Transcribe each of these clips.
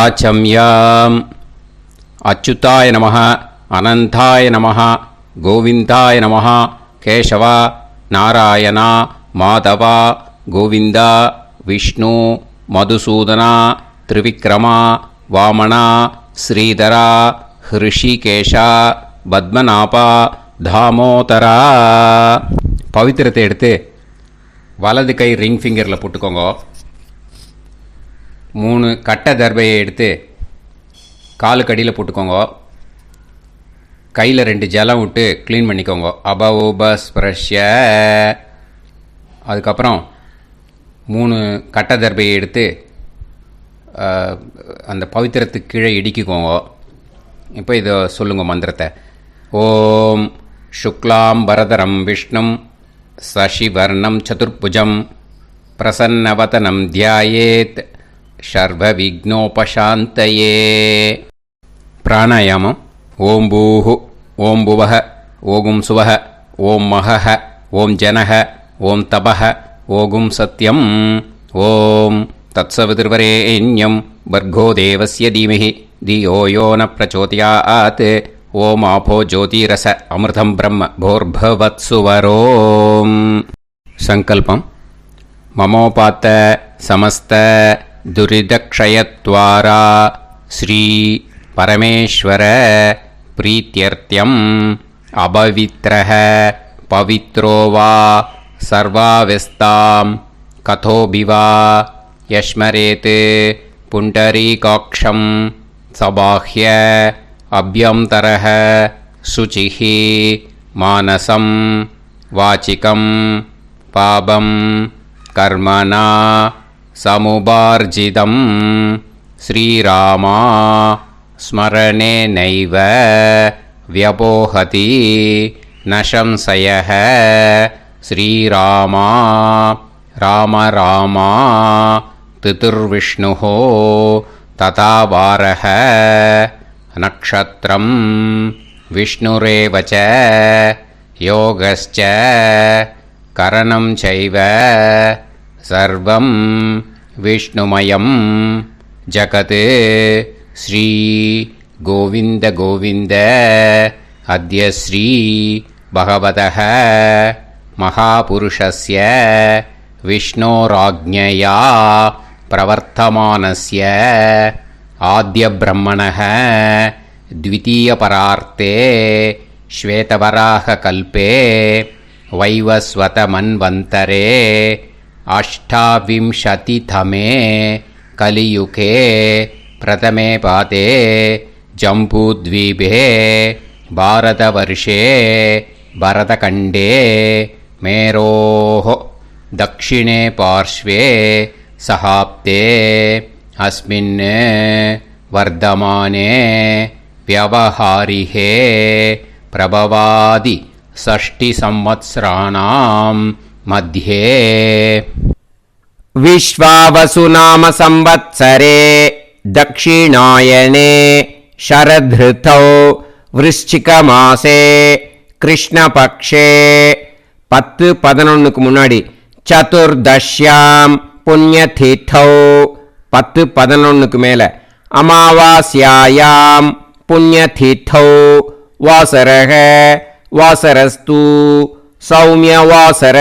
ஆச்சம்யாம். அச்சுதாய நமः, அனந்தாய நமः, கோவிந்தாய நமः, கேசவா, நாராயணா, மாதவா, கோவிந்தா, விஷ்ணு, மதுசூதனா, திரிவிக்ரமா, வாமனா, ஸ்ரீதரா, ஹிருஷிகேஷா, பத்மநாபா, தாமோதரா. பவித்திரத்தை எடுத்து வலது கை ரிங் ஃபிங்கரில் போட்டுக்கோங்க. 3 கட்டை தர்பையை எடுத்து காலுக்கடியில் போட்டுக்கோங்க. கையில் 2 ஜலம் விட்டு க்ளீன் பண்ணிக்கோங்க. அபவோபஸ்பிரஷ்ய. அதுக்கப்புறம் 3 கட்டை தர்பையை எடுத்து அந்த பவித்திரத்துக்கு கீழே இடிக்கிக்கோங்க. இப்போ இதை சொல்லுங்க மந்திரத்தை. ஓம் சுக்லாம் வரதரம் விஷ்ணும் சசிவர்ணம் சதுர்புஜம் பிரசன்னவதனம் தியாயேத் சர்வ விக்னோபசாந்தயே. பிராணாயாமம். ஓம் பூஹு, ஓம் புவஹ, ஓகும் சுவஹ, ஓம் மஹஹ, ஓம் ஜனஹ, ஓம் தபஹ, ஓகும் சத்யம். ஓம் தத்சவிதுர்வரேண்யம் பர்கோ தேவஸ்ய தீமஹி தியோ யோ ந பிரச்சோதயாத். ஓம் ஆபோ ஜோதிரச அமிர்தம் பிரம்ம போர்பவத்சுவரோம். சங்கல்பம். மமோபாத்த சமஸ்த துரிதக்ஷயத்வாரா ஸ்ரீ பரமேஸ்வர பிரீத்யர்த்தியம் அபவித்ரஹ பவித்ரோ வா சர்வாவஸ்தாம் கதோபிவா யஸ்மரேத் புண்டரீகாக்ஷம் சபாஹ்ய அப்யந்தரஹ சுசிஹ மானசம் வாசிகம் பாபம் கர்மணா சமுபார்ஜிதம் ஸ்ரீராமா ஸ்மரணேனைவ வ்யபோஹதி ந சம்சயः. ஸ்ரீராமா ராம ராமா திதிர்விஷ்ணுः ததா வாரः. நக்ஷத்ரம் விஷ்ணுரேவ ச யோகஸ்ச கரணம் சைவ சர்வம் விஷ்ணுமயம் ஜகத். ஸ்ரீ கோவிந்த கோவிந்த அத்ய ஸ்ரீ பகவதः மகாபுருஷஸ்ய விஷ்ணோராஜ்ஞயா பிரவர்த்தமானஸ்ய ஆத்ய பிரம்மணः த்விதீயபரார்த்தே ஸ்வேதவராக கல்பே வைவஸ்வத மன்வந்தரே அஷ்டாவிம்சதிதமே கலியுகே பிரதமே பாதே ஜம்பூத்வீபே பாரதவர்ஷே பரதகண்டே மேரோः தக்ஷிணே பார்ஷ்வே சஹாப்தே அஸ்மின் வர்தமானே व्यवहारिहे प्रभवादि षष्टि संवत्सराणां मध्ये विश्वावसुनाम संवत्सरे दक्षिणायने शरदृतौ वृश्चिकमासे कृष्णपक्षे 10-11 முன்னாடி சதுர்தஷ்யாம் புண்ணியதிதௌ 10-11 மேல அமாவாஸ்யாயாம் புண்ணியதிதௌ வாசரஹ வாசரஸ்து சௌமியவாசர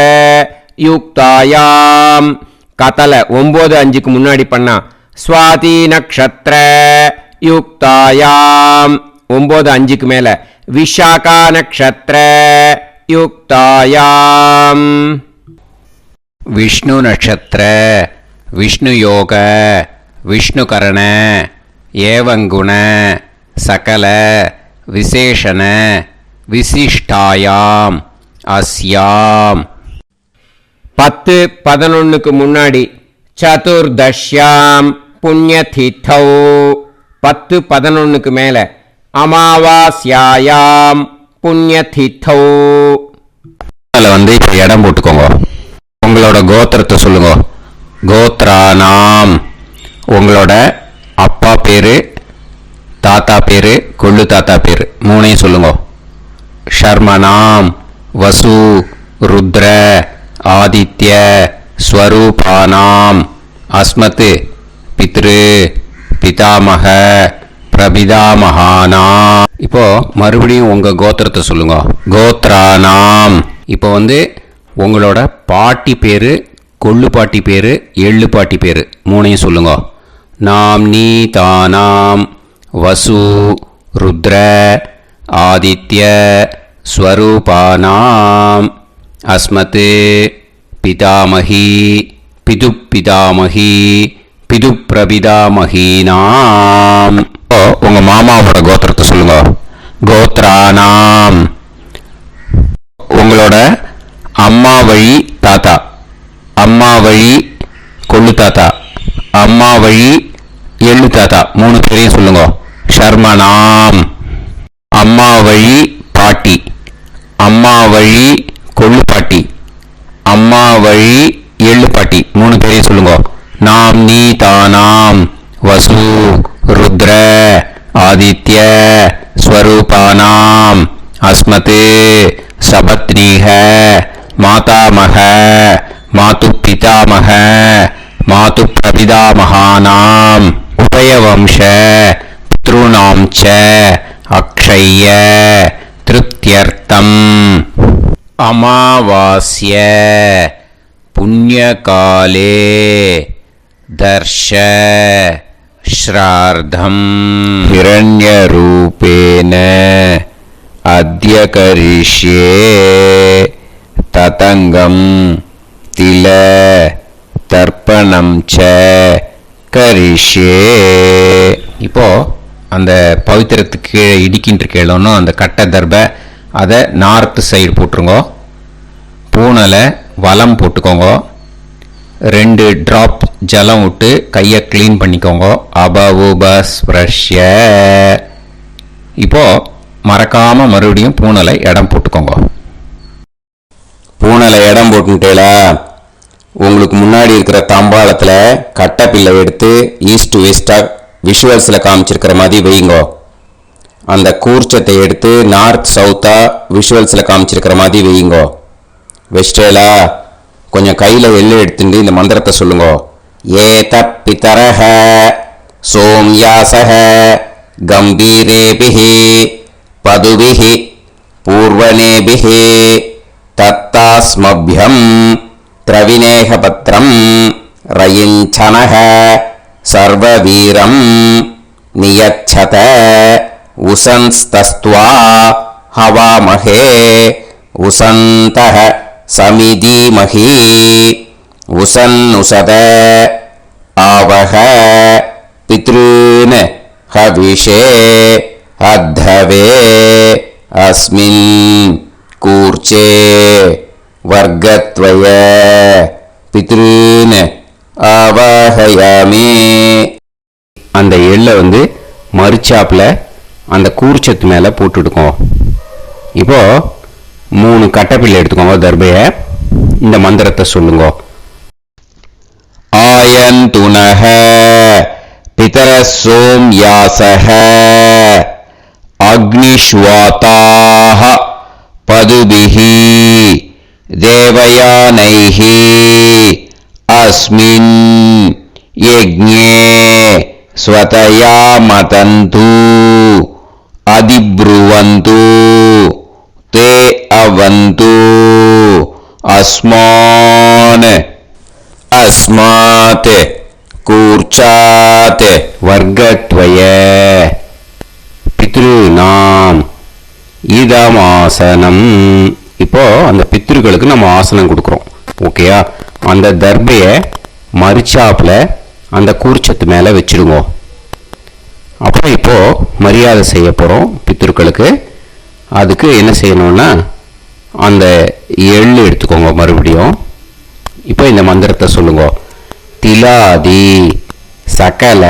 யுக்தாயாம் கதல 9-5 முன்னாடி பண்ணா ஸ்வாதி நக்ஷத்ர யுக்தாயாம் 9-5 மேல விஷாகா நக்ஷத்ர யுக்தாயாம் விஷ்ணு நக்ஷத்ர விஷ்ணு யோக விஷ்ணுகரண ஏவங்குண சகல விசேஷண விசிஷ்டாயாம் அஸ்யாம் 10-11 முன்னாடி சதுர்தஷ்யாம் புண்ணியதிதௌ 10-11 மேல அமாவாஸ்யாயாம் புண்ணியதிதௌ. இப்போ இடம் போட்டுக்கோங்க. உங்களோட கோத்திரத்தை சொல்லுங்க. கோத்ரானாம் உங்களோட அப்பா பேரு தாத்தா பேரு கொள்ளு தாத்தா பேரு 3 சொல்லுங்க. ஷர்மனாம் வசு ருத்ர ஆதித்ய ஸ்வரூபானாம் அஸ்மத் பித்ரு பிதாமக பிரபிதாமகானா. இப்போ மறுபடியும் உங்க கோத்திரத்தை சொல்லுங்க. கோத்ரானாம். இப்போ உங்களோட பாட்டி பேரு, கொள்ளு பாட்டி பேரு, எள்ளு பாட்டி பேரு மூணையும் சொல்லுங்க. நாம் நீ தானாம் வசு ருத்ர ஆதித்ய ஸ்வரூபானாம் அஸ்மத் பிதாமகி பிதுப்பிதாமகி பிதுப்பிரபிதாமகீனாம். உங்க மாமாவோட கோத்திரத்தை சொல்லுங்க. கோத்ரானாம். உங்களோட அம்மா வழி தாத்தா, அம்மா வழி கொள்ளு தாத்தா, அம்மா வழி எள்ளு தாத்தா மூணு பேரையும் சொல்லுங்க. ஷர்மனாம். அம்மா வழி பாட்டி, அம்மா வழி கொள்ளு பாட்டி, அம்மா வழி எள்ளு பாட்டி மூணு பேரையும் சொல்லுங்க. நாம் நீ தானாம் வசு ருத்ர ஆதித்ய ஸ்வரூபானாம் அஸ்மத் சபத்னீஹ மாதாமக மாது பிதாமக மாது பிரபிதாமகானாம் உபயவம்ச பித்ருணாம் ச அக்ஷய்ய திருப்தியர்த்தம் அமாவாஸ்ய புண்ணியகாலே தர்ஷ ஸ்ரார்த்தம் ஹிரண்யரூபேன அத்ய கரிஷ்யே ததங்கம் தில தர்ப்பணம் ச கரிஷ்யே. இப்போ அந்த பவித்திரத்துக்கு கீழே இடிக்கின்ற கேளோன்னு அந்த கட்டை தர்பை அதை நார்த்து சைடு போட்டுருங்க. பூனலை வலம் போட்டுக்கோங்க. 2 ட்ராப் ஜலம் விட்டு கையை க்ளீன் பண்ணிக்கோங்க. அபவுபஸ்பிரஷ்ய. இப்போ மறக்காம மறுபடியும் பூனலை இடம் போட்டுக்கோங்க. பூனலை இடம் போட்டுட்டேல உங்களுக்கு முன்னாடி இருக்கிற தாம்பாளத்தில் கட்டப்பில்லை எடுத்து ஈஸ்ட் வெஸ்டாக விஷுவல்ஸில் காமிச்சிருக்கிற மாதிரி வைங்கோ. அந்த கூர்ச்சத்தை எடுத்து நார்த் சவுத்தாக விஷுவல்ஸில் காமிச்சிருக்கிற மாதிரி வைங்கோ. வெஸ்டேலா கொஞ்சம் கையில் எள்ளு எடுத்துட்டு இந்த மந்திரத்தை சொல்லுங்க. ஏத பிதரஹ சோம்யாசஹ கம்பீரேபிஹி பதுபிஹி பூர்வனேபிஹி தத்தாஸ்மப்யம் திரவிநேகபத்ரம் ரயிஞ்சனஹ சர்வவீரம் நியச்சத உசன்ஸ்தஸ்த்வா ஹவாமஹே உசந்தஹ சமிதீமஹி உசன்னுசத ஆவஹ பித்ருன் ஹவிஷே அத்தவே அஸ்மின் கூர்ச்சே வர்க்கத்வய பித்ருன் ஆவாஹயாமி. அந்த எள்ளை மரிச்சாப்பில் அந்த கூர்ச்சத்து மேலே போட்டுடுக்கோம். இப்போ 3 கட்டப்பிள்ளை எடுத்துக்கோங்க. தர்பையை இந்த மந்திரத்தை சொல்லுங்க. ஆயந்துனஹ பிதர சோம்யாசஹ அக்னிஷ்வாதாஹ பதுபிஹி தேவயானைஹி அஸ்மின் யஜ்ஞே ஸ்வதயா மதந்து அதிப்ருவந்து தே அவது அஸ்மான் அஸ்மாத் கூர்ச்சாத் வர்க்கத்வய பித்ருநாம் இதமாசனம். இப்போ அந்த பித்ருக்களுக்கு நம்ம ஆசனம் கொடுக்குறோம். ஓகேயா? அந்த தர்பையை மரிச்சாப்பில் அந்த கூர்ச்சத்து மேலே வச்சிடுங்க. அப்புறம் இப்போ மரியாதை செய்ய போகிறோம் பித்ருக்களுக்கு. அதுக்கு என்ன செய்யணும்னா அந்த எள்ளு எடுத்துக்கோங்க. மறுபடியும் இப்போ இந்த மந்திரத்தை சொல்லுங்க. திலாதி சகல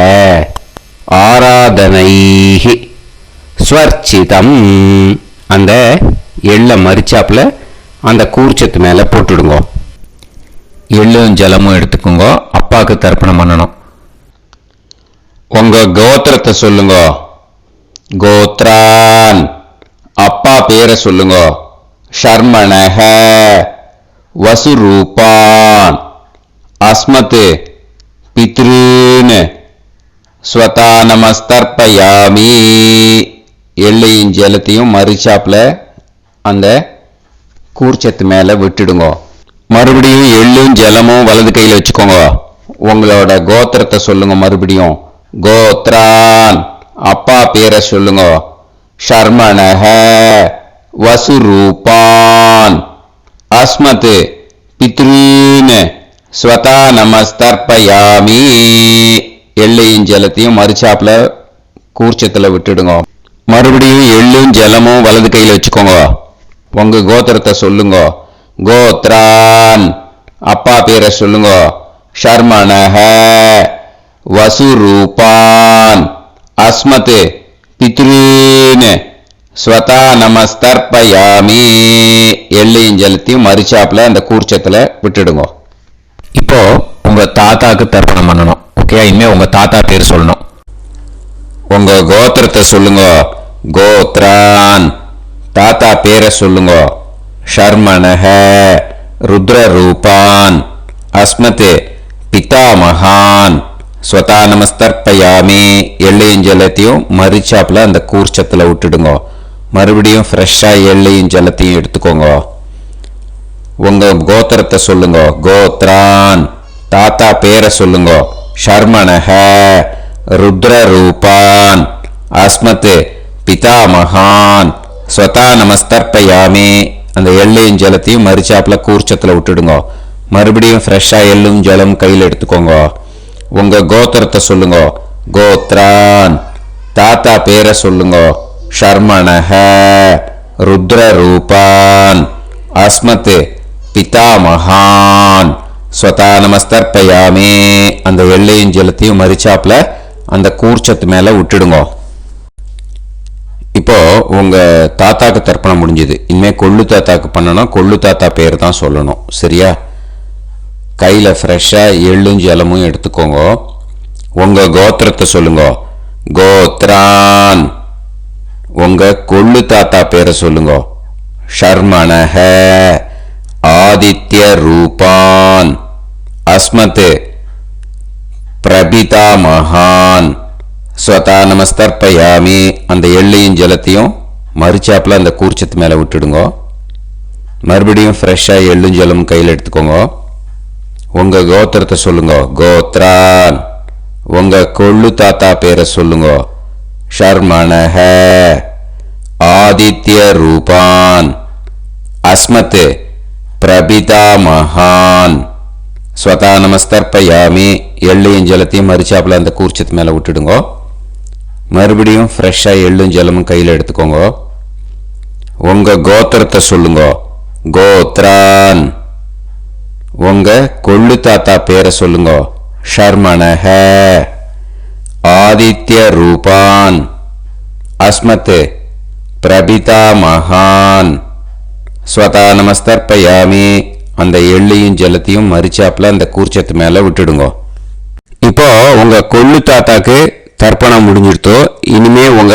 ஆராதனைஹி ஸ்வர்ச்சிதம். அந்த எள்ளை மரிச்சாப்பில் அந்த கூர்ச்சத்து மேலே போட்டுடுங்க. எள்ளும் ஜலமும் எடுத்துக்கோங்க. அப்பாவுக்கு தர்ப்பணம் பண்ணணும். உங்க கோத்திரத்தை சொல்லுங்க. கோத்ரான். அப்பா பேரை சொல்லுங்க. ஷர்மணஹ வசுரூபான் அஸ்மத் பித்ருன் ஸ்வதா நமஸ்தர்ப்பயாமி. எள்ளையும் ஜலத்தையும் மறிச்சாப்புல அந்த கூர்ச்சத்து மேலே விட்டுடுங்க. மறுபடியும் எள்ளும் ஜலமும் வலது கையில் வச்சுக்கோங்க. உங்களோட கோத்திரத்தை சொல்லுங்க. மறுபடியும் கோத்ரான், அப்பா பேரை சொல்லுங்க. ஷர்மணஹ, வசுரூபான், அஸ்மத், பித்ரீன், ஸ்வதா நமஸ்தர்ப்பயாமி. எள்ளையும் ஜலத்தையும் மறிச்சாப்புல கூர்ச்சத்தில் விட்டுடுங்க. மறுபடியும் எள்ளும் ஜலமும் வலது கையில் வச்சுக்கோங்க. உங்க கோத்திரத்தை சொல்லுங்க. கோத்ரான், அப்பா பேரை சொல்லுங்க. ஷர்மணஹ, வசுரூபான், அஸ்மத், பித்ரீன், ஸ்வதா நமஸ்தர்ப்பயாமி. எள்ளையும் ஜலத்தையும் மறிச்சாப்புல அந்த கூர்ச்சத்துல விட்டுடுங்க. இப்போ உங்க தாத்தாக்கு தர்ப்பணம் பண்ணணும். ஓகே, இனிமே உங்க தாத்தா பேர் சொல்லணும். உங்க கோத்திரத்தை சொல்லுங்க. கோத்ரான், தாத்தா பேரை சொல்லுங்க. ஷர்மணஹ, ருத்ரரூபான், அஸ்மத், பிதாமகான், ஸ்வதா நமஸ்தர்ப்பயாமி. எள்ளையும் ஜலத்தையும் மறிச்சாப்புல அந்த கூர்ச்சத்தில் விட்டுடுங்க. மறுபடியும் ஃப்ரெஷ்ஷாக எள்ளையும் ஜலத்தையும் எடுத்துக்கோங்க. உங்க கோத்திரத்தை சொல்லுங்க. கோத்ரான், தாத்தா பேரை சொல்லுங்க. ஷர்மணஹ, ருத்ரரூபான், அஸ்மத், பிதாமகான், ஸ்வதா நமஸ்தர்ப்பயாமி. அந்த எள்ளையும் ஜலத்தையும் மறிச்சாப்புல கூர்ச்சத்தில் விட்டுடுங்க. மறுபடியும் ஃப்ரெஷ்ஷாக எள்ளும் ஜலம் கையில் எடுத்துக்கோங்க. உங்க கோத்திரத்தை சொல்லுங்க. கோத்ரான், தாத்தா பேரை சொல்லுங்க. ஷர்மணஹ, ருத்ரரூபான், அஸ்மத், பிதாமகான், ஸ்வதா நமஸ்தர்ப்பயாமி. அந்த எள்ளையும் ஜலத்தையும் மறிச்சாப்புல அந்த கூர்ச்சத்து மேல விட்டுடுங்க. இப்போ உங்க தாத்தாக்கு தர்ப்பணம் முடிஞ்சது. இனிமே கொள்ளு தாத்தாக்கு பண்ணணும். கொள்ளு தாத்தா பேர் தான் சொல்லணும். சரியா? கையில ஃப்ரெஷ்ஷா எள்ளும் ஜலமும் எடுத்துக்கோங்க. உங்க கோத்திரத்தை சொல்லுங்க. கோத்ரான், உங்க கொள்ளு தாத்தா பேரை சொல்லுங்க. ஷர்மணஹ, ஆதித்ய ரூபான், அஸ்மத், பிரபிதாமகான், ஸ்வதா நமஸ்தர்ப்பயாமி. அந்த எள்ளையும் ஜலத்தையும் மறிச்சாப்புல அந்த கூர்ச்சத்து மேலே விட்டுடுங்க. மறுபடியும் ஃப்ரெஷ்ஷாக எள்ளும் ஜலம் கையில் எடுத்துக்கோங்க. உங்கள் கோத்திரத்தை சொல்லுங்க. கோத்ரான், உங்கள் கொள்ளு தாத்தா பேரை சொல்லுங்க. ஷர்மணஹ, ஆதித்ய ரூபான், அஸ்மத், பிரபிதாமகான், ஸ்வதா நமஸ்தர்ப்பயாமி. எள்ளையும் ஜலத்தையும் மறிச்சாப்புல அந்த கூர்ச்சத்து மேலே விட்டுடுங்க. மறுபடியும் ஃப்ரெஷ்ஷாக எள்ளும் ஜலமும் கையில் எடுத்துக்கோங்க. உங்கள் கோத்திரத்தை சொல்லுங்க. கோத்ரான், உங்கள் கொள்ளு தாத்தா பேரை சொல்லுங்க. ஷர்மணஹ, ஆதித்ய ரூபான், அஸ்மத், பிரபிதாமகான், ஸ்வதா நமஸ்தர்ப்பயாமி. அந்த எள்ளையும் ஜலத்தையும் மறிச்சாப்புல அந்த கூர்ச்சத்து மேலே விட்டுடுங்க. இப்போ உங்கள் கொள்ளு தாத்தாக்கு தர்ப்பணம் முடிஞ்சிடுத்தோ. இனிமே உங்க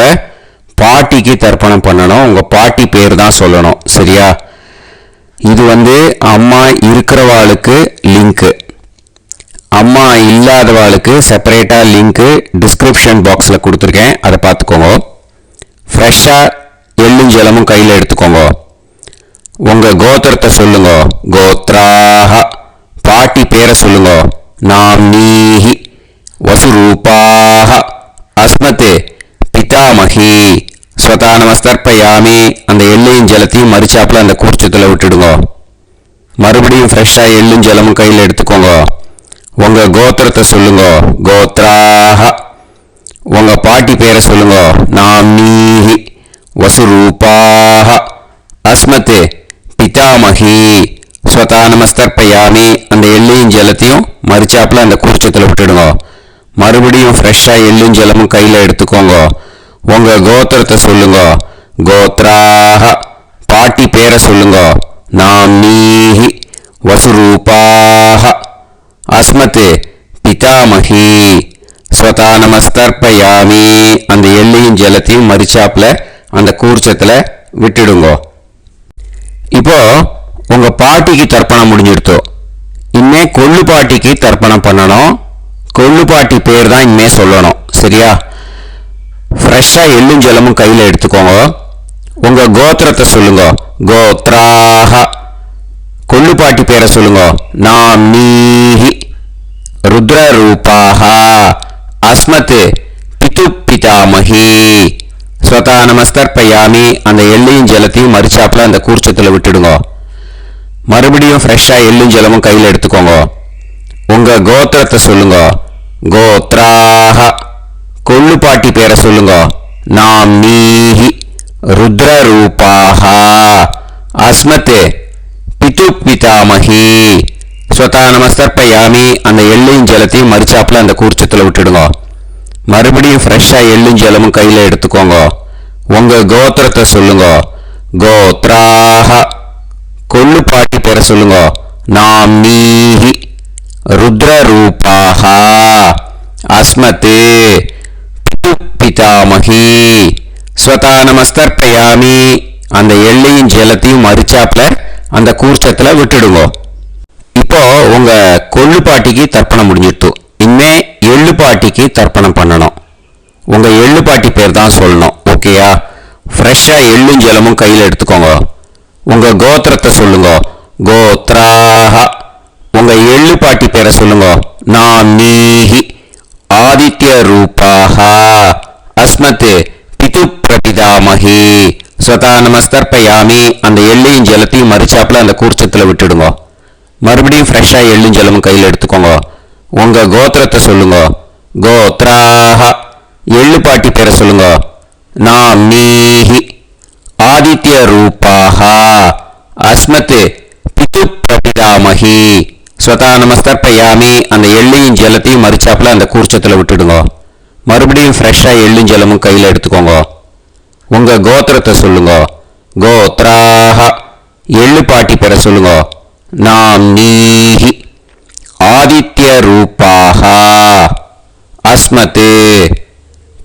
பாட்டிக்கு தர்ப்பணம் பண்ணணும். உங்க பாட்டி பேர் தான் சொல்லணும். சரியா? இது அம்மா இருக்கிறவாளுக்கு லிங்க்கு, அம்மா இல்லாதவாளுக்கு செப்பரேட்டாக லிங்க்கு டிஸ்கிரிப்ஷன் பாக்ஸில் கொடுத்துருக்கேன். அதை பார்த்துக்கோங்க. ஃப்ரெஷ்ஷாக எள்ளும் ஜலமும் கையில் எடுத்துக்கோங்க. உங்கள் கோத்திரத்தை சொல்லுங்க. கோத்ராஹ, பாட்டி பேரை சொல்லுங்க. நாம்னீஹி, வசுரூபாஹ, அஸ்மத், பிதாமகி, ஸ்வதா நமஸ்தர்ப்பயாமி. அந்த எள்ளையும் ஜலத்தையும் மறிச்சாப்புல அந்த கூர்ச்சத்தில் விட்டுடுங்க. மறுபடியும் ஃப்ரெஷ்ஷாக எள்ளும் ஜலமும் கையில் எடுத்துக்கோங்க. உங்கள் கோத்திரத்தை சொல்லுங்க. கோத்ராஹ, உங்கள் பாட்டி பேரை சொல்லுங்க. நாம்னீஹி, வசுரூபாஹ, அஸ்மத், பிதாமகி, ஸ்வதா நமஸ்தர்ப்பயாமி. அந்த எள்ளையும் ஜலத்தையும் மறிச்சாப்புல அந்த கூர்ச்சத்தில் விட்டுடுங்க. மறுபடியும் ஃப்ரெஷ்ஷாக எள்ளும் ஜலமும் கையில் எடுத்துக்கோங்க. உங்கள் கோத்திரத்தை சொல்லுங்க. கோத்ராஹ, பாட்டி பேரை சொல்லுங்க. நாம்னீஹி, வசுரூபாஹ, அஸ்மத், பிதாமகி, ஸ்வதா நமஸ்தர்ப்பயாமி. அந்த எள்ளையும் ஜலத்தையும் மறிச்சாப்புல அந்த கூர்ச்சத்தில் விட்டுடுங்க. இப்போ உங்க பாட்டிக்கு தர்ப்பணம் முடிஞ்சிடுத்தோ. இனிமே கொள்ளு பாட்டிக்கு தர்ப்பணம் பண்ணணும். கொள்ளு பாட்டி பேர் தான் இனிமே சொல்லணும். சரியா? ஃப்ரெஷ்ஷாக எள்ளும் ஜலமும் கையில் எடுத்துக்கோங்க. உங்கள் கோத்திரத்தை சொல்லுங்க. கோத்ராஹ. கொள்ளுப்பாட்டி பேரை சொல்லுங்க. நாம்னீஹி. ருத்ரரூபாஹ. அஸ்மத் பிது பிதாமஹி. ஸ்வதா நமஸ்தர்ப்பயாமி. அந்த எள்ளையும் ஜலத்தையும் மறிச்சாப்புல அந்த கூர்ச்சத்தில் விட்டுடுங்க. மறுபடியும் ஃப்ரெஷ்ஷாக எள்ளும் ஜலமும் கையில் எடுத்துக்கோங்க. உங்கள் கோத்திரத்தை சொல்லுங்க. கோத்ராஹ. கொள்ளுப்பாட்டி பேரை சொல்லுங்க. நாம்னீஹி. ருத்ரரூபாஹ. அஸ்மத் பிது பிதாமஹி. ஸ்வதா நமஸ்தர்ப்பயாமி. அந்த எள்ளையும் ஜலத்தையும் மறிச்சாப்புல அந்த கூர்ச்சத்தில் விட்டுடுங்க. மறுபடியும் ஃப்ரெஷ்ஷாக எள்ளும் ஜலமும் கையில் எடுத்துக்கோங்க. உங்கள் கோத்திரத்தை சொல்லுங்க. கோத்ராஹ. கொள்ளுப்பாட்டி பேரை சொல்லுங்க. நாம்னீஹி. ருத்ரரூபாஹ. அஸ்மத் பிது பிதாமஹி. ஸ்வதா நமஸ்தர்ப்பயாமி. அந்த எள்ளையும் ஜலத்தையும் மறிச்சாப்புல அந்த கூர்ச்சத்தில் விட்டுடுங்க. இப்போ உங்க கொள்ளுப்பாட்டிக்கு தர்ப்பணம் முடிஞ்சிட்டு இனிமே எள்ளுப்பாட்டிக்கு தர்ப்பணம் பண்ணணும். உங்க எள்ளுப்பாட்டி பேர் தான் சொல்லணும். ஓகேயா? ஃப்ரெஷ்ஷா எள்ளும் ஜலமும் கையில் எடுத்துக்கோங்க. உங்க கோத்திரத்தை சொல்லுங்க. கோத்ராஹ. உங்க எள்ளுப்பாட்டி பேரை சொல்லுங்க. நாம்னீஹி. ஆதித்ய ரூபாஹ. அஸ்மத் பிது பிரபிதாமஹி. ஸ்வதா நமஸ்தர்ப்பயாமி. அந்த எள்ளையும் ஜலத்தையும் மறிச்சாப்புல அந்த கூர்ச்சத்தில் விட்டுடுங்க. மறுபடியும் ஃப்ரெஷ்ஷாக எள்ளும் ஜலமும் கையில் எடுத்துக்கோங்க. உங்கள் கோத்திரத்தை சொல்லுங்க. கோத்ராஹ. எள்ளுப்பாட்டி பேரை சொல்லுங்க. நாம்னீஹி. ஆதித்ய ரூபாஹ. அஸ்மத் பிது பிரபிதாமஹி. ஸ்வதா நமஸ்தர்ப்பயாமி. அந்த எள்ளையும் ஜலத்தையும் மறிச்சாப்புல அந்த கூர்ச்சத்தில் விட்டுடுங்க. மறுபடியும் ஃப்ரெஷ்ஷாக எள்ளும் ஜலமும் கையில் எடுத்துக்கோங்க. உங்கள் கோத்திரத்தை சொல்லுங்க. கோத்ராஹ. எள்ளுப்பாட்டி பேரை சொல்லுங்க. நாம்னீஹி. ஆதித்ய ரூபாஹ. அஸ்மத்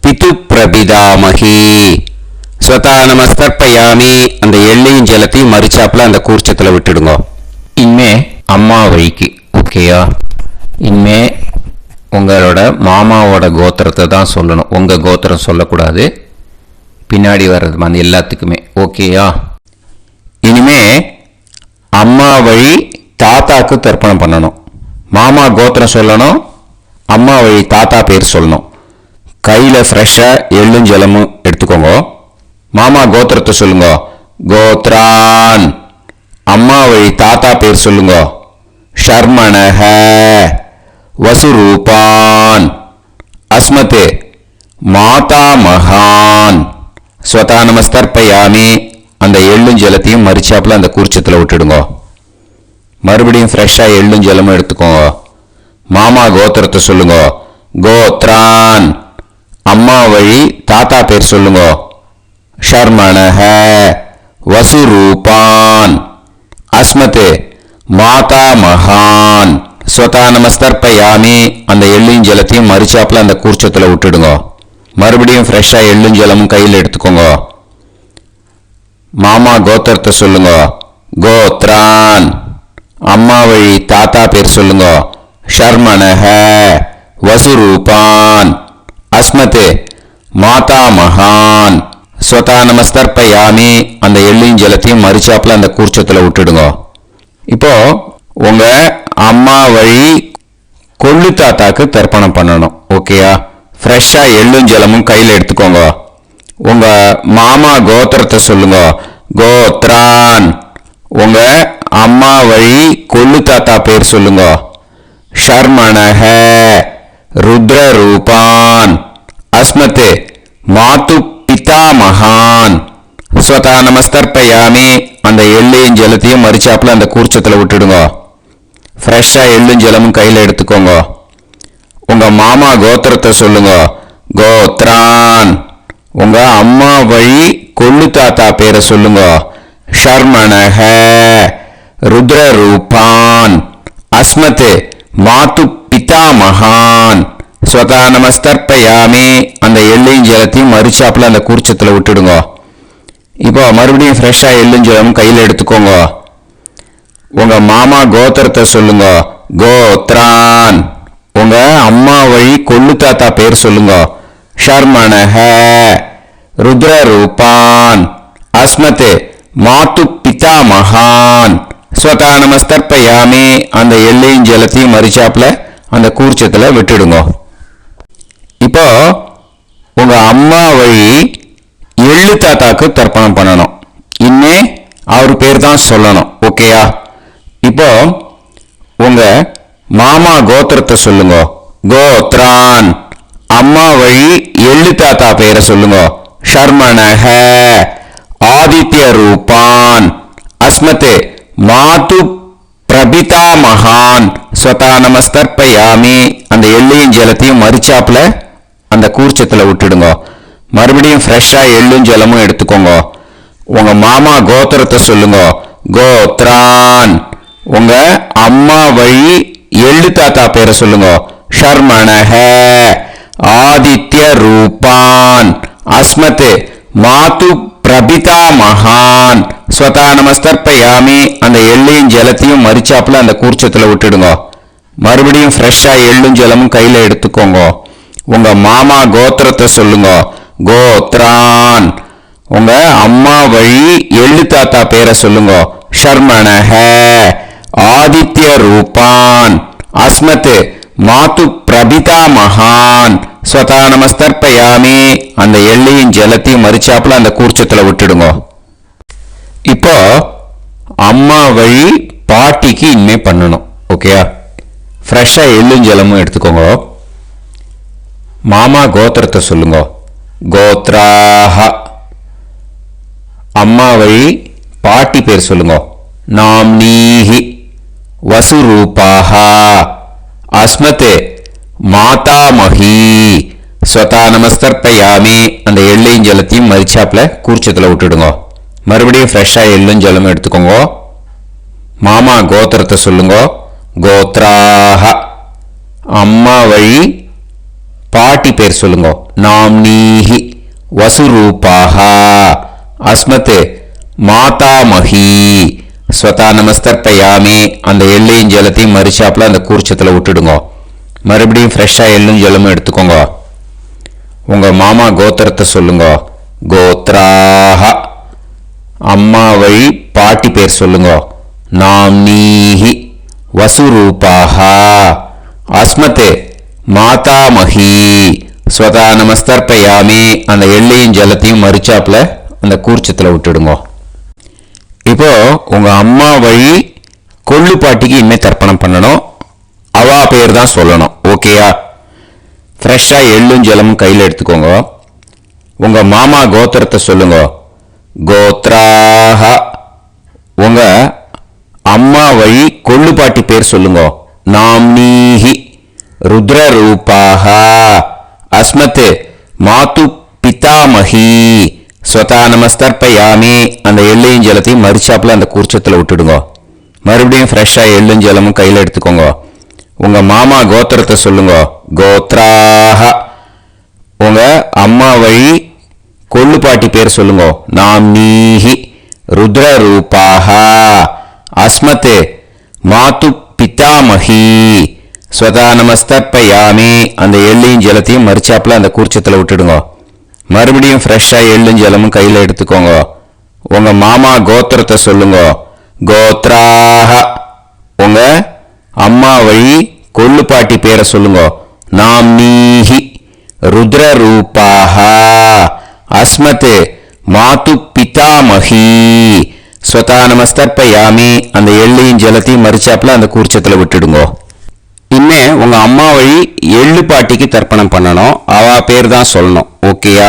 பிது பிரபிதாமஹி. ஸ்வதா நமஸ்தர்ப்பயாமி. அந்த எள்ளையும் ஜலத்தையும் மறிச்சாப்புல அந்த கூர்ச்சத்தில் விட்டுடுங்க. இனிமே அம்மா வழிக்கு. ஓகேயா? இனிமே உங்களோட மாமாவோட கோத்திரத்தை தான் சொல்லணும். உங்கள் கோத்திரம் சொல்லக்கூடாது. பின்னாடி வர்றது வந்து எல்லாத்துக்குமே. ஓகேயா? இனிமே அம்மா வழி தாத்தாக்கு தர்ப்பணம் பண்ணணும். மாமா கோத்திரம் சொல்லணும். அம்மா வழி தாத்தா பேர் சொல்லணும். கையில் ஃப்ரெஷ்ஷாக எள்ளும் ஜலமும் எடுத்துக்கோங்க. மாமா கோத்திரத்தை சொல்லுங்க. கோத்ரான். அம்மா வழி தாத்தா பேர் சொல்லுங்க. ஷர்மணஹ. வசுரூபான். அஸ்மத் மாதா மகான். ஸ்வதா நமஸ்தர்ப்பயாமி. அந்த எள்ளும் ஜலத்தையும் மறிச்சாப்புல அந்த கூர்ச்சத்தில் விட்டுடுங்க. மறுபடியும் ஃப்ரெஷ்ஷாக எள்ளும் ஜலமும் எடுத்துக்கோங்க. மாமா கோத்திரத்தை சொல்லுங்க. கோத்ரான். அம்மா வழி தாத்தா பேர் சொல்லுங்க. ஷர்மணஹ. வசுரூபான். அஸ்மத் மாதா மகான். ஸ்வதா நமஸ்தர்ப்பயாமி. அந்த எள்ளும் ஜலத்தையும் மறிச்சாப்புல அந்த கூர்ச்சத்தில் விட்டுடுங்க. மறுபடியும் ஃப்ரெஷ்ஷாக எள்ளும் ஜலமும் கையில் எடுத்துக்கோங்க. மாமா கோத்திரத்தை சொல்லுங்க. கோத்ரான். அம்மா வழி தாத்தா பேர் சொல்லுங்க. ஷர்மணஹ. வசுரூபான். அஸ்மத் மாதா மகான். ஸ்வதா நமஸ்தர்ப்பயாமி. அந்த எள்ளையும் ஜலத்தையும் மறிச்சாப்புல அந்த கூர்ச்சத்தில் விட்டுடுங்க. இப்போ உங்க அம்மா வழி கொள்ளு தாத்தாக்கு தர்ப்பணம் பண்ணணும். ஓகேயா? ஃப்ரெஷ்ஷாக எள்ளும் ஜலமும் கையில் எடுத்துக்கோங்க. உங்க மாமா கோத்திரத்தை சொல்லுங்க. கோத்ரான். உங்க அம்மா வழி கொள்ளு தாத்தா பேர் சொல்லுங்க. ஷர்மணஹ. ருத்ரரூபான். அஸ்மத் மாது பிதாமகான். ஸ்வதா நமஸ்தர்ப்பயாமி. அந்த எள்ளையும் ஜலத்தையும் மறிச்சாப்புல அந்த கூர்ச்சத்தில் விட்டுடுங்க. ஃப்ரெஷ்ஷாக எள்ளும் ஜலமும் கையில் எடுத்துக்கோங்க. உங்க மாமா கோத்திரத்தை சொல்லுங்க. கோத்ரான். உங்க அம்மா வழி கொள்ளு தாத்தா பேரை சொல்லுங்க. ஷர்மணஹ. ருத்ரரூபான். அஸ்மத் மாது பிதாமகான். ஸ்வதா நமஸ்தர்ப்பயாமி. அந்த எள்ளையும் ஜலத்தையும் மறிச்சாப்புல அந்த கூர்ச்சத்தில் விட்டுடுங்க. இப்போ மறுபடியும் ஃப்ரெஷ்ஷாக எள்ளும் ஜலமும் கையில் எடுத்துக்கோங்க. உங்க மாமா கோத்திரத்தை சொல்லுங்க. கோத்ரான். உங்க அம்மா வழி கொள்ளு தாத்தா பேர் சொல்லுங்க. ஷர்மணஹ ருத்ரரூபான் அஸ்மத் மாது பிதாமகான் ஸ்வதா நமஸ்தர்ப்பயாமி. அந்த எள்ளையும் ஜலத்தையும் மறிச்சாப்புல அந்த கூர்ச்சத்துல விட்டுடுங்க. இப்போ உங்க அம்மா வழி எள்ளு தாத்தாக்கு தர்ப்பணம் பண்ணணும். இன்னே அவர் பேர் தான் சொல்லணும். ஓகேயா? இப்போ உங்க மாமா கோத்திரத்தை சொல்லுங்க. கோத்ரான். அம்மா வழி எள்ளு தாத்தா பேரை சொல்லுங்க. ஷர்மணஹ ஆதித்ய ரூபான் அஸ்மத் மாது பிரபிதா மகான் ஸ்வதா நமஸ்தர்ப்பயாமி. அந்த எள்ளையும் ஜலத்தையும் மறிச்சாப்புல அந்த கூர்ச்சத்துல விட்டுடுங்க. மறுபடியும் ஃப்ரெஷ்ஷா எள்ளும் ஜலமும் எடுத்துக்கோங்க. உங்க மாமா கோத்திரத்தை சொல்லுங்க. கோத்ரான். உங்க அம்மா வழி எள்ளு தாத்தா பேரை சொல்லுங்க. ஷர்மணஹ ஆதித்ய ரூபான் அஸ்மத் மாது பிரபிதா மகான் ஸ்வதா நமஸ்தர்ப்பயாமி. அந்த எள்ளையும் ஜலத்தையும் மறிச்சாப்புல அந்த கூர்ச்சத்துல விட்டுடுங்க. மறுபடியும் ஃப்ரெஷ்ஷா எள்ளும் ஜலமும் கையில எடுத்துக்கோங்க. உங்க மாமா கோத்திரத்தை சொல்லுங்க. கோத்ரான். உங்க அம்மா வழி எள்ளு தாத்தா பேரை சொல்லுங்க. ஷர்மணஹ ஆதித்ய ரூபான் அஸ்மத் மாது பிரபிதா மகான் ஸ்வதா நமஸ்தர்ப்பயாமி. அந்த எள்ளையும் ஜலத்தையும் மறிச்சாப்புல அந்த கூர்ச்சத்துல விட்டுடுங்க. இப்போ அம்மா வழி பாட்டிக்கு இனிமே பண்ணணும். ஓகேயா? ஃப்ரெஷ்ஷா எள்ளும் ஜலமும் எடுத்துக்கோங்க. மாமா கோத்திரத்தை சொல்லுங்க. கோத்ராஹ. அம்மா வழி பாட்டி பேர் சொல்லுங்க. நாம்னீஹி வசுரூபாஹ அஸ்மத் மாதாமஹி ஸ்வதா நமஸ்தர்ப்பயாமி. அந்த எள்ளையும் ஜலத்தையும் மறிச்சாப்புல கூர்ச்சத்துல விட்டுடுங்க. மறுபடியும் ஃப்ரெஷ்ஷா எள்ளும் ஜலமும் எடுத்துக்கோங்க. மாமா கோத்திரத்தை சொல்லுங்க. கோத்ராஹ. அம்மா வழி பாட்டி பேர் சொல்லுங்க. நாம்னீஹி வசுரூபாஹ அஸ்மத் மாதாமஹி ஸ்வதா நமஸ்தர்ப்பயாமி. அந்த எள்ளையும் ஜலத்தையும் மறிச்சாப்புல அந்த கூர்ச்சத்துல விட்டுடுங்க. மறுபடியும் ஃப்ரெஷ்ஷா எள்ளும் ஜலமும் எடுத்துக்கோங்க. உங்க மாமா கோத்திரத்தை சொல்லுங்க. கோத்ராஹ. அம்மா வழி பாட்டி பேர் சொல்லுங்க. நாம்னீஹி வசுரூபாஹ அஸ்மத் மாதாமஹி ஸ்வதா நமஸ்தர்ப்பயாமி. அந்த எள்ளையும் ஜலத்தையும் மறிச்சாப்புல அந்த கூர்ச்சத்துல விட்டுடுங்க. இப்போ உங்க அம்மா வழி கொள்ளு பாட்டிக்கு இனிமே தர்ப்பணம் பண்ணணும். அவா பேர் தான் சொல்லணும். ஓகேயா? ஃப்ரெஷ்ஷா எள்ளும் ஜலமும் கையில் எடுத்துக்கோங்க. உங்க மாமா கோத்திரத்தை சொல்லுங்க. கோத்ராஹ. உங்க அம்மா வழி கொள்ளு பாட்டி பேர் சொல்லுங்க. நாம்னீஹி ருத்ரரூபாஹ அஸ்மத் மாது பிதாமஹி ஸ்வதா நமஸ்தர்ப்பயாமி. அந்த எள்ளையும் ஜலத்தையும் மறிச்சாப்புல அந்த கூர்ச்சத்துல விட்டுடுங்க. மறுபடியும் ஃப்ரெஷ்ஷா எள்ளும் ஜலமும் கையில் எடுத்துக்கோங்க. உங்க மாமா கோத்திரத்தை சொல்லுங்க. கோத்ராஹ. உங்க அம்மா வழி கொள்ளு பாட்டி பேர் சொல்லுங்க. நாம்னீஹி ருத்ரரூபாஹ அஸ்மத் மாது பிதாமஹி ஸ்வதா நமஸ்தர்ப்பயாமி. அந்த எள்ளையும் ஜலத்தையும் மறிச்சாப்புல அந்த கூர்ச்சத்துல விட்டுடுங்க. மறுபடியும் ஃப்ரெஷ்ஷா எள்ளும் ஜலமும் கையில் எடுத்துக்கோங்க. உங்க மாமா கோத்திரத்தை சொல்லுங்க. கோத்ராஹ. உங்க அம்மா வழி கொள்ளு பாட்டி பேரை சொல்லுங்க. நாம்னீஹி ருத்ரரூபாஹ அஸ்மத் மாது பிதாமஹி ஸ்வதா நமஸ்தர்ப்பயாமி. அந்த எள்ளையும் ஜலத்தையும் மறிச்சாப்புல அந்த கூர்ச்சத்துல விட்டுடுங்க. இன்னே உங்க அம்மா வழி எள்ளு பாட்டிக்கு தர்ப்பணம் பண்ணணும். அவா பேர் தான் சொல்லணும். ஓகேயா?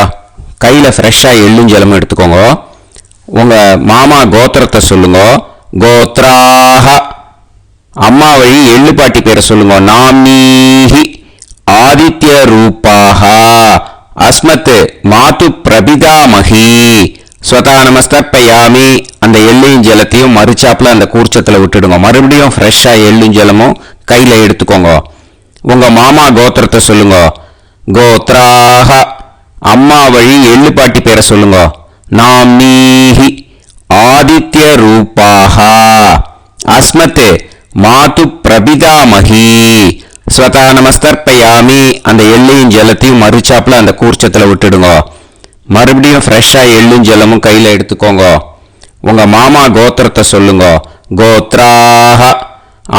கையில ஃப்ரெஷ்ஷா எள்ளும் ஜலமும் எடுத்துக்கோங்க. உங்க மாமா கோத்திரத்தை சொல்லுங்க. கோத்ராஹ. அம்மா வழி எள்ளு பாட்டி பேரை சொல்லுங்க. நாம்னீஹி ஆதித்ய ரூபாஹ அஸ்மத் மாது பிரபிதாமஹி ஸ்வதா நமஸ்தர்ப்பயாமி. அந்த எள்ளையும் ஜலத்தையும் மறிச்சாப்புல அந்த கூர்ச்சத்துல விட்டுடுங்க. மறுபடியும் ஃப்ரெஷ்ஷா எள்ளும் ஜலமும் கையில எடுத்துக்கோங்க. உங்க மாமா கோத்திரத்தை சொல்லுங்க. கோத்ராஹ. அம்மா வழி எள்ளு பாட்டி பேரை சொல்லுங்க. நாம்னீஹி ஆதித்ய ரூபாஹ அஸ்மத் மாது பிரபிதாமஹி ஸ்வதா நமஸ்தர்ப்பயாமி அந்த எள்ளையும் ஜலத்தையும் மறுச்சாப்புல அந்த கூர்ச்சத்தில் விட்டுடுங்க. மறுபடியும் ஃப்ரெஷ்ஷாக எள்ளும் ஜலமும் கையில் எடுத்துக்கோங்க. உங்கள் மாமா கோத்திரத்தை சொல்லுங்க. கோத்ராக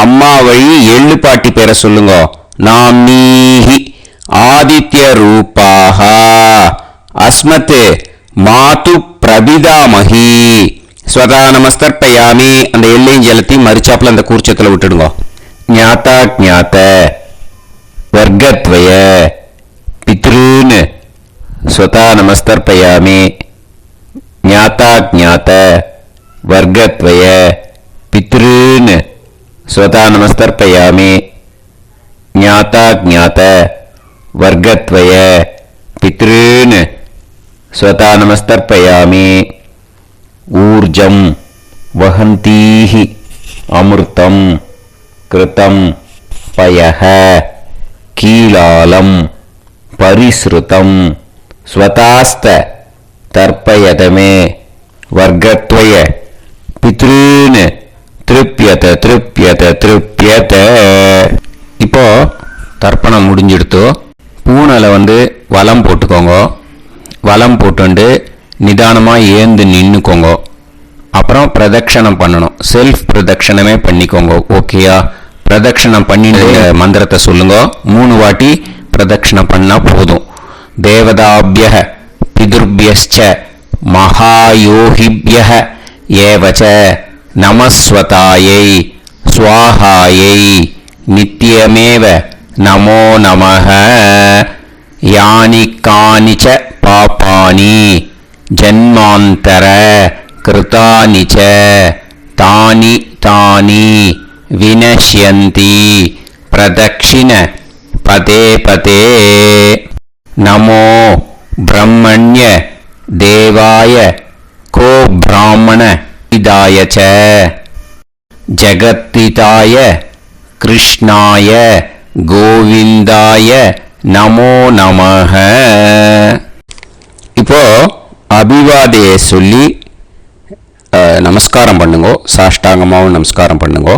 அம்மா வழி எள்ளு பாட்டி பேரை சொல்லுங்க. நாமீஹி ஆதித்ய ரூபாக அஸ்மத் மாது பிரபிதாமஹி. ஸ்வதா நமஸ்தர்ப்பயாமி அந்த எள்ளையும் ஜலத்தையும் மறுச்சாப்புல அந்த கூர்ச்சத்தில் விட்டுடுங்க. ஞாதா ஜாத்த வர்க்கத்வய பித்ருன் ஸ்வதா நமஸ்தர்ப்பயாமி. ஞாதா ஜாத்த வர்க்கத்வய பித்ருன் ஸ்வதா நமஸ்தர்ப்பயாமி. ஞாதா ஜாத்த வர்க்கத்வய பித்ருன் ஸ்வதா நமஸ்தர்ப்பயாமி. ஊர்ஜம் வஹந்தீஹி அமிர்தம் கிருதம் பயஹ கீலாலம் பரிஸ்ருதம் ஸ்வதாஸ்த தர்ப்பயதமே வர்க்கத்வய பித்ருன் திருப்யத திருப்யத திருப்யத. இப்போ தர்ப்பணம் முடிஞ்சிடுத்து. பூனலை வலம் போட்டுக்கோங்க. வலம் போட்டுண்டு நிதானமாக ஏந்து நின்றுக்கோங்க. அப்புறம் பிரதட்சணம் பண்ணணும். செல்ஃப் பிரதட்சணமே பண்ணிக்கோங்க. ஓகேயா? பிரதட்சணம் பண்ணிட்டு மந்திரத்தை சொல்லுங்க. 3 வாட்டி பிரதட்சணம் பண்ணால் போதும். தேவதாபிய பிதுர்பியஸ்ச மகாயோகிபிய ஏவச்ச நமஸ்வதாயை ஸ்வாஹாயை நித்யமேவ நமோ நமஹ. யானி கானிச்ச பாபானி ஜன்மாந்தர கிருதானி ச தானி தானி வினஷ்யந்தி பிரதக்ஷிண பதே பதே. நமோ பிரம்மண்ய தேவாய கோ பிராமண இதாய ச ஜகத்திதாய கிருஷ்ணாய கோவிந்தாய நமோ நமஹ. இப்போ அபிவாதையை சொல்லி நமஸ்காரம் பண்ணுங்க. சாஷ்டாங்கமாகவும் நமஸ்காரம் பண்ணுங்க.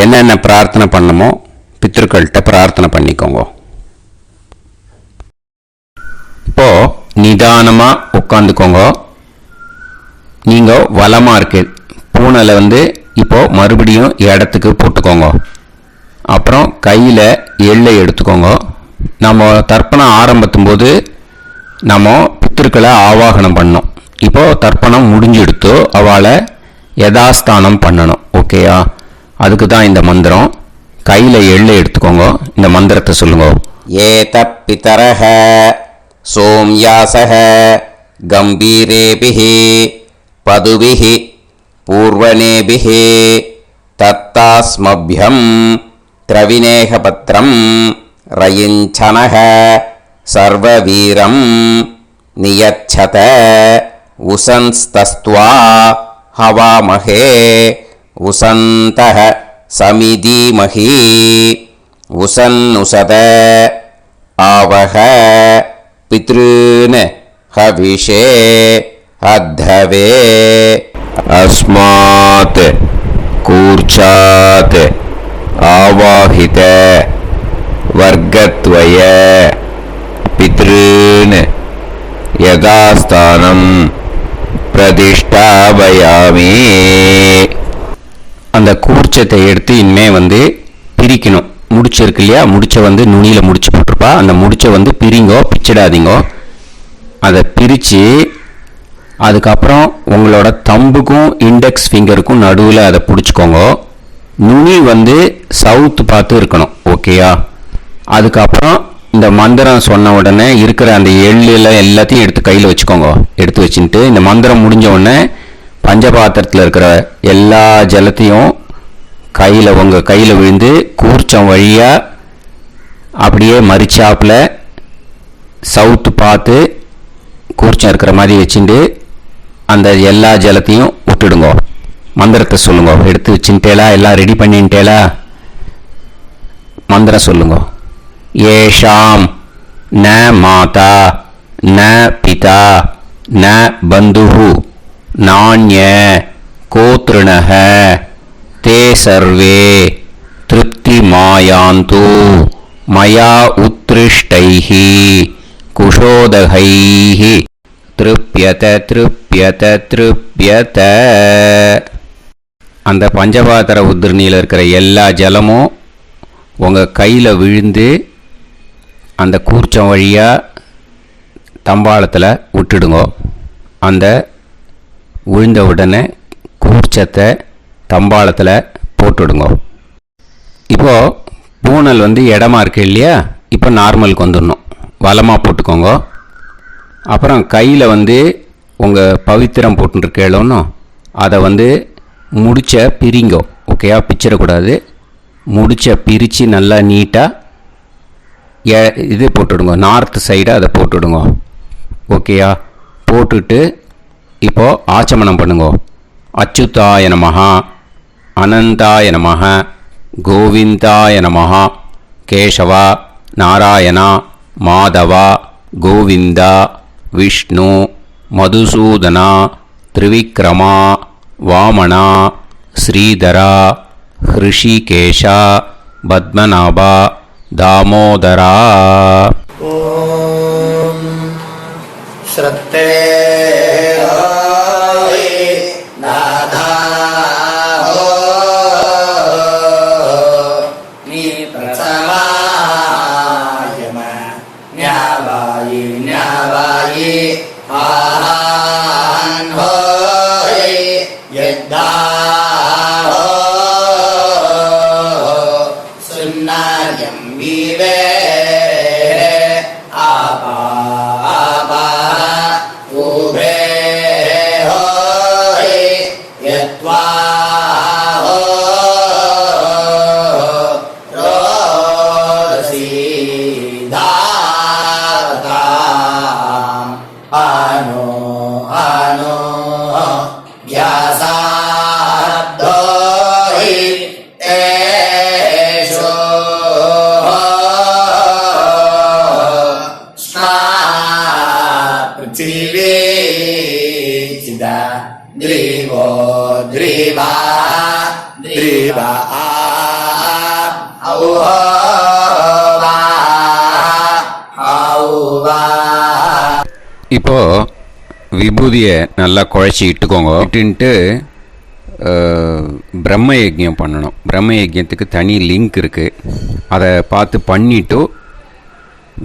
என்னென்ன பிரார்த்தனை பண்ணமோ பித்ருக்கள்கிட்ட பிரார்த்தனை பண்ணிக்கோங்க. இப்போ நிதானமாக உட்காந்துக்கோங்க. நீங்கள் வலமாக இருக்கு பூனலை இப்போ மறுபடியும் இடத்துக்கு போட்டுக்கோங்க. அப்புறம் கையில் எள்ளை எடுத்துக்கோங்க. நம்ம தர்ப்பணம் ஆரம்பிக்கும் போது நம்ம பித்ருக்களை ஆவாகனம் பண்ணோம். இப்போ தர்ப்பணம் முடிஞ்செடுத்து அவளை யதாஸ்தானம் பண்ணணும். ஓகேயா? அதுக்கு தான் இந்த மந்திரம். கையில் எள்ளை எடுத்துக்கோங்க. இந்த மந்திரத்தை சொல்லுங்க. ஏத பிதரஹ சோம்யாசஹ கம்பீரேபிஹி பதுபிஹி பூர்வனேபிஹி தத்தாஸ்மப்யம் திரவிநேகபத்ரம் ரயிஞ்சனஹ சர்வவீரம் நியச்சத உசன்ஸ்தஸ்த்வா ஹவாமஹே உசந்தஹ சமிதீமஹி உசன்னுசத ஆவஹ பித்ருன் ஹவிஷே அத்தவே. அஸ்மாத் கூர்ச்சாத் ஆவாஹித வர்க்கத்வய பித்ருன் யதாஸ்தானம் பிரதிஷ்டாபயாமி. அந்த கூர்ச்சத்தை எடுத்து இனிமே பிரிக்கணும். முடிச்சிருக்கு இல்லையா? முடிச்ச நுனியில் முடிச்சு போட்டிருப்பா. அந்த முடிச்ச பிரிங்கோ, பிச்சிடாதீங்கோ. அதை பிரித்து அதுக்கப்புறம் உங்களோட தம்புக்கும் இண்டெக்ஸ் ஃபிங்கருக்கும் நடுவில் அதை பிடிச்சிக்கோங்க. நுனி சவுத்து பார்த்து இருக்கணும். ஓகேயா? அதுக்கப்புறம் இந்த மந்திரம் சொன்ன உடனே இருக்கிற அந்த எள்ளில் எல்லாத்தையும் எடுத்து கையில் வச்சுக்கோங்க. எடுத்து வச்சுட்டு இந்த மந்திரம் முடிஞ்ச உடனே பஞ்சபாத்திரத்தில் இருக்கிற எல்லா ஜலத்தையும் உங்கள் கையில் விழுந்து கூர்ச்சம் வழியாக அப்படியே மறிச்சாப்பில் சவுத்து பார்த்து கூர்ச்சம் இருக்கிற மாதிரி வச்சுட்டு அந்த எல்லா ஜலத்தையும் விட்டுடுங்க. மந்திரத்தை சொல்லுங்க. எடுத்து வச்சுட்டேலா? எல்லாம் ரெடி பண்ணிட்டேலா? மந்திரம் சொல்லுங்க. ஏஷாம் ந மாதா ந பிதா ந பந்துஹு நாண்ய கோத்ருணஹ தே சர்வே திருப்திமாயாந்து மயா உத்ருஷ்டைः குஷோதகைः திருப்யத திருப்யத திருப்யத. அந்த பஞ்சபாத்திர உதிரணியில் இருக்கிற எல்லா ஜலமும் உங்கள் கையில் விழுந்து அந்த கூர்ச்சம் வழியாக தம்பாளத்தில் விட்டுடுங்க. அந்த விழுந்த உடனே கூர்ச்சத்தை தம்பாளத்தில் போட்டுடுங்க. இப்போது பூனல் இடமா இருக்கு இல்லையா, இப்போ நார்மலுக்கு வந்துடணும். வலமாக போட்டுக்கோங்க. அப்புறம் கையில் உங்கள் பவித்திரம் போட்டுருக்கேளோன்னு அதை முடிச்ச பிரிங்கோ. ஓகேயா, பிச்சிடக்கூடாது. முடிச்ச பிரித்து நல்லா நீட்டாக இது போட்டுடுங்க, நார்த் சைடு அதை போட்டுடுங்க. ஓகேயா, போட்டுட்டு இப்போது ஆச்சமனம் பண்ணுங்க. அச்சுதாய நமஹ, அனந்தாய நமஹ, கோவிந்தாய நமஹ, கேசவா, நாராயணா, மாதவா, கோவிந்தா, விஷ்ணு, மதுசூதனா, திரிவிக்ரமா, வாமனா, ஸ்ரீதரா, ஹிருஷிகேஷா, பத்மநாபா, தாமோதரா. ஓம் ஸ்ரத்தே நாதா நீ பிரசமாயம ஞாவாயி ஞாவாயி ஆஹான் ஹோய் யத்தா சுன்னாயம் வீவே ஆபா ஆபா உபே ஹோய் யத்வா ரோசி தாதாம் அனோ அனோ க்யாசாப்தோஹி தேஷோ ஸ்மா பிருத்திவி சிதா த்ரிவோ த்ரிவா த்ரிவா ஔவா ஔவா. இப்போது விபூதியை நல்லா குழச்சி இட்டுக்கோங்க. இட்டுன்ட்டு பிரம்ம யஜ்யம் பண்ணணும். பிரம்ம யஜ்யத்துக்கு தனி லிங்க் இருக்குது, அதை பார்த்து பண்ணிவிட்டு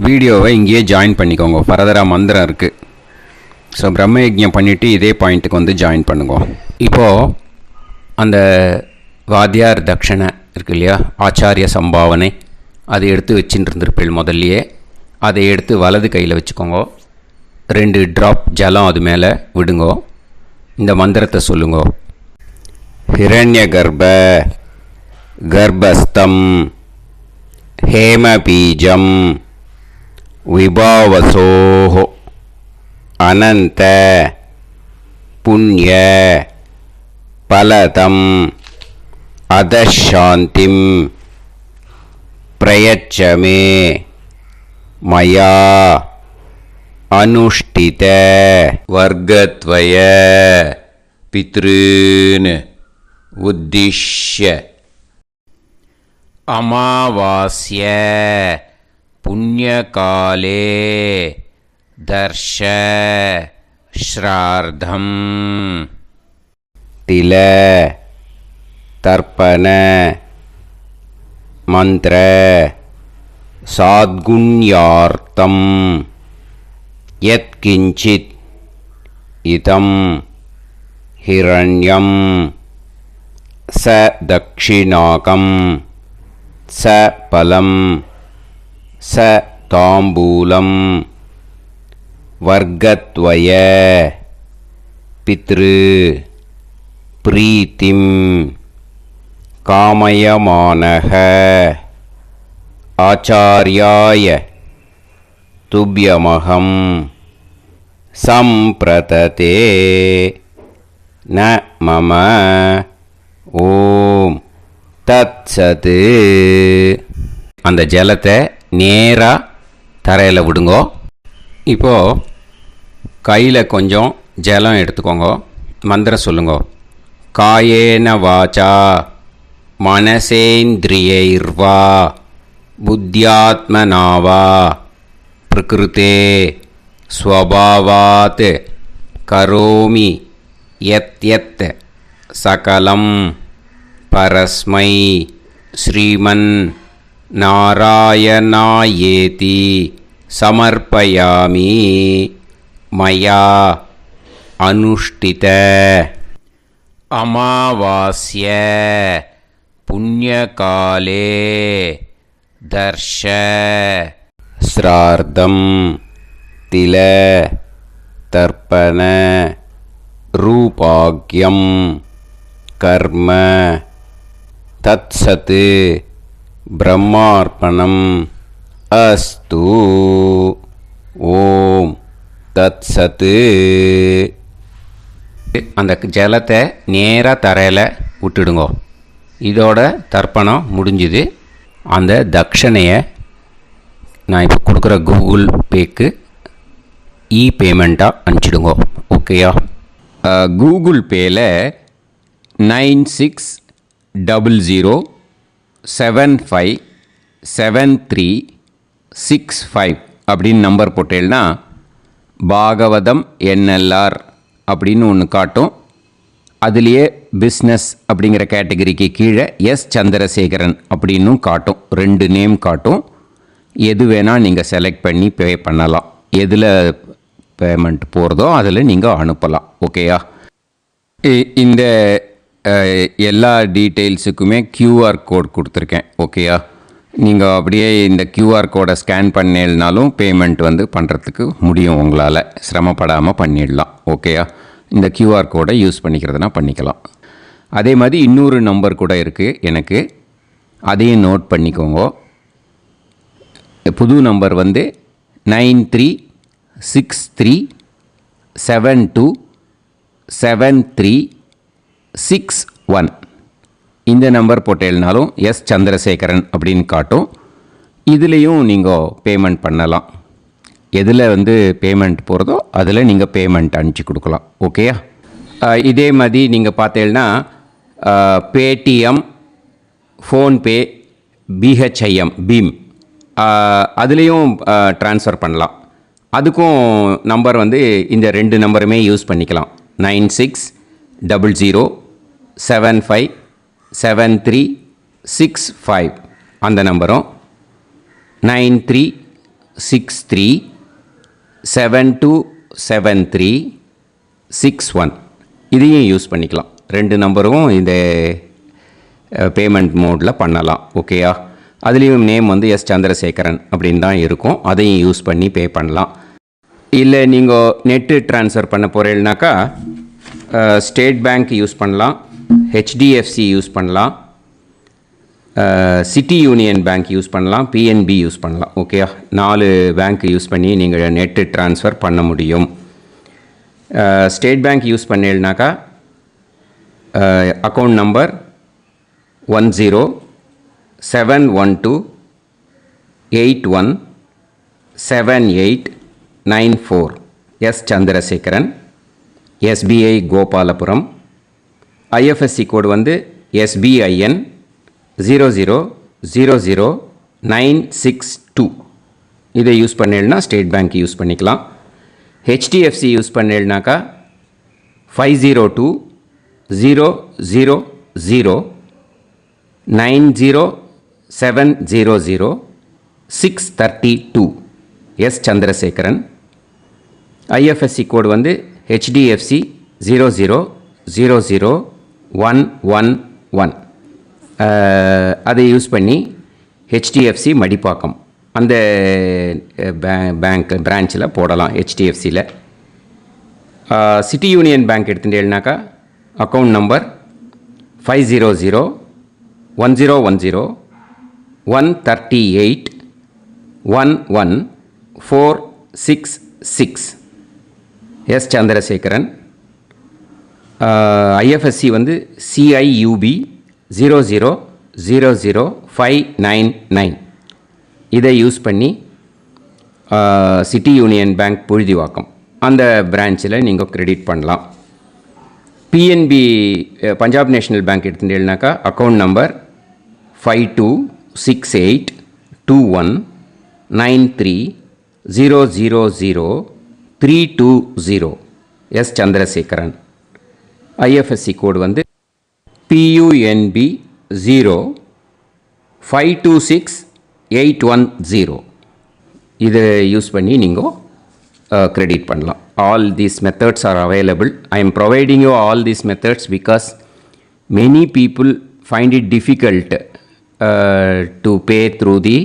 வீடியோவை இங்கேயே ஜாயின் பண்ணிக்கோங்க. ஃபர்தராக மந்திரம் இருக்குது. ஸோ பிரம்ம யஜ்யம் பண்ணிவிட்டு இதே பாயிண்ட்டுக்கு ஜாயின் பண்ணுங்க. இப்போது அந்த வாத்தியார் தட்சணை இருக்கு இல்லையா, ஆச்சாரிய சம்பாவனை, அதை எடுத்து வச்சுட்டு இருந்திருப்பீள் முதல்லையே. அதை எடுத்து வலது கையில் வச்சுக்கோங்க. 2 ட்ராப் ஜலம் அது மேலே விடுங்கோ. இந்த மந்திரத்தை சொல்லுங்கோ. ஹிரண்ய கர்ப்ப கர்ப்பஸ்தம் ஹேமபீஜம் விபாவசோஹோ அனந்த புண்ணிய பலதம் அதசாந்திம் பிரயச்சமே மயா அனுஷ்டித வர்க்கத்வய பித்ருன் உத்திஷ்ய அமாவாஸ்ய புண்ணியகாலே தர்ஷ ஸ்ரார்த்தம் தில தர்ப்பண மந்திர சாத்குண்யார்த்தம் யத்கிஞ்சித் இதம் ஹிரண்யம் ச தக்ஷிணாகம் ச பலம் ச தாம்பூலம் வர்க்கத்வய பித்ரு பிரீத்திம் காமயமானஹ ஆச்சார்யாய துப்யமகம் சம்பிரததே ந மம ஓம் தத்சத். அந்த ஜலத்தை நேராக தரையில் விடுங்கோ. இப்போது கையில் கொஞ்சம் ஜலம் எடுத்துக்கோங்க. மந்திரம் சொல்லுங்க. காயேன வாச்சா मनसेन्द्रियैर्वा बुद्ध्यात्मना वा प्रकृते स्वभावात् करोमि यत् सकलं परस्मै श्रीमन्नारायणायेति समर्पयामि मया अनुष्ठित अमावास्य पुण्यकाले दर्श श्रार्धं तिल तर्पण रूपाग्यं कर्म तत्सत् ब्रह्मार्पणम् अस्तु ஓம் தத்சத்து. அந்த ஜலத்தை நேராக தரையில் விட்டுடுங்கோ. இதோட தர்ப்பணம் முடிஞ்சுது. அந்த தட்சணையை நான் இப்போ கொடுக்குற கூகுள் பேக்கு பேமெண்ட்டாக அனுப்பிச்சிடுங்கோ. ஓகேயா? கூகுள் பேயில் 9600757365 அப்படின்னு நம்பர் போட்டேன்னா பாகவதம் NLR அப்படின்னு ஒன்று காட்டும். அதுலேயே பிஸ்னஸ் அப்படிங்கிற கேட்டகரிக்கு கீழே எஸ் சந்திரசேகரன் அப்படின்னும் காட்டும். 2 நேம் காட்டும். எது வேணால் நீங்கள் செலக்ட் பண்ணி பே பண்ணலாம். எதில் பேமெண்ட் போகிறதோ அதில் நீங்கள் அனுப்பலாம். ஓகேயா? இந்த எல்லா டீட்டெயில்ஸுக்குமே QR கோட் கொடுத்துருக்கேன். ஓகேயா? நீங்கள் அப்படியே இந்த QR கோடை ஸ்கேன் பண்ணேன்னாலும் பேமெண்ட் பண்ணுறதுக்கு முடியும். உங்களால் சிரமப்படாமல் பண்ணிடலாம். ஓகேயா? இந்த QR கோடை யூஸ் பண்ணிக்கிறதுனா பண்ணிக்கலாம். அதே மாதிரி இன்னொரு நம்பர் கூட இருக்குது எனக்கு. அதையும் நோட் பண்ணிக்கோங்க. புது நம்பர் 9363727361. இந்த நம்பர் போட்டேல்னாலும் எஸ் சந்திரசேகரன் அப்படின்னு காட்டும். இதுலேயும் நீங்கள் பேமெண்ட் பண்ணலாம். எதில் பேமெண்ட் போகிறதோ அதில் நீங்கள் பேமெண்ட் அனுப்பிச்சி கொடுக்கலாம். ஓகேயா? இதே மாதிரி நீங்கள் பார்த்தேன்னா பேடிஎம், ஃபோன்பே, பிஹெச்ஐஎம், பீம் அதுலேயும் ட்ரான்ஸ்ஃபர் பண்ணலாம். அதுக்கும் நம்பர் இந்த 2 நம்பருமே யூஸ் பண்ணிக்கலாம். 9600757365 அந்த நம்பரும் 9363727361 இதையும் யூஸ் பண்ணிக்கலாம். 2 நம்பரும் இந்த பேமெண்ட் மோடில் பண்ணலாம். ஓகேயா? அதுலேயும் நேம் எஸ் சந்திரசேகரன் அப்படின்னு தான் இருக்கும். அதையும் யூஸ் பண்ணி பே பண்ணலாம். இல்லை நீங்கள் நெட்டு ட்ரான்ஸ்ஃபர் பண்ண போகிறீங்கனாக்கா ஸ்டேட் பேங்க் யூஸ் பண்ணலாம், HDFC யூஸ் பண்ணலாம், சிட்டி யூனியன் பேங்க் யூஸ் பண்ணலாம், PNB யூஸ் பண்ணலாம். ஓகேயா? 4 பேங்க் யூஸ் பண்ணி நீங்கள் நெட்டு ட்ரான்ஸ்ஃபர் பண்ண முடியும். ஸ்டேட் பேங்க் யூஸ் பண்ணீங்கனாக்கா account number 10712817894 S Chandrasekaran, SBI Gopalapuram. IFSC code SBIN 0000962. இதை யூஸ் பண்ணேன்னா ஸ்டேட் பேங்க் யூஸ் பண்ணிக்கலாம். HDFC யூஸ் பண்ணேன்னாக்கா 50200090700632 S Chandrasekaran. IFSC code HDFC 0000111. அதை யூஸ் பண்ணி HDFC மடிப்பாக்கம் அந்த பேங்க் பிரான்ச்சில் போடலாம். HDFCயில் சிட்டி யூனியன் பேங்க் எடுத்துட்டேன்னாக்கா account number 500101381146 S Chandrasekaran. IFSC CIUB 0000599. இதை யூஸ் பண்ணி சிட்டி யூனியன் பேங்க் புழுதிவாக்கம் அந்த பிரான்ச்சில் நீங்கள் கிரெடிட் பண்ணலாம். PNB பஞ்சாப் நேஷ்னல் பேங்க் எடுத்துட்டேன்னாக்கா account number 52682193000320 S Chandrasekaran. IFSC code வந்து PUNB 0526810. இதை யூஸ் பண்ணி நீங்கள் கிரெடிட் பண்ணலாம். All these methods are available. I am providing you all these methods because many people find it difficult to pay through the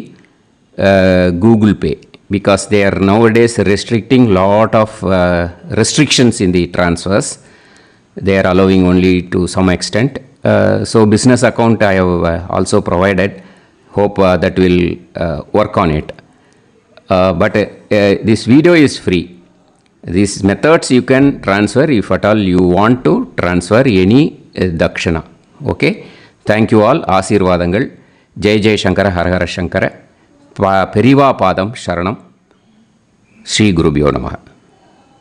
Google Pay because they are nowadays restricting lot of restrictions in the transfers. They are allowing only to some extent. So business account I have also provided. Hope that will work on it. But this video is free. These methods you can transfer if at all you want to transfer any dakshana. Okay. Thank you all. ஆசீர்வாதங்கள். ஜெய் ஜெய் சங்கர ஹரஹர சங்கர. பெரிவா பாதம் சரணம். ஸ்ரீ குருபியோ நமஹ.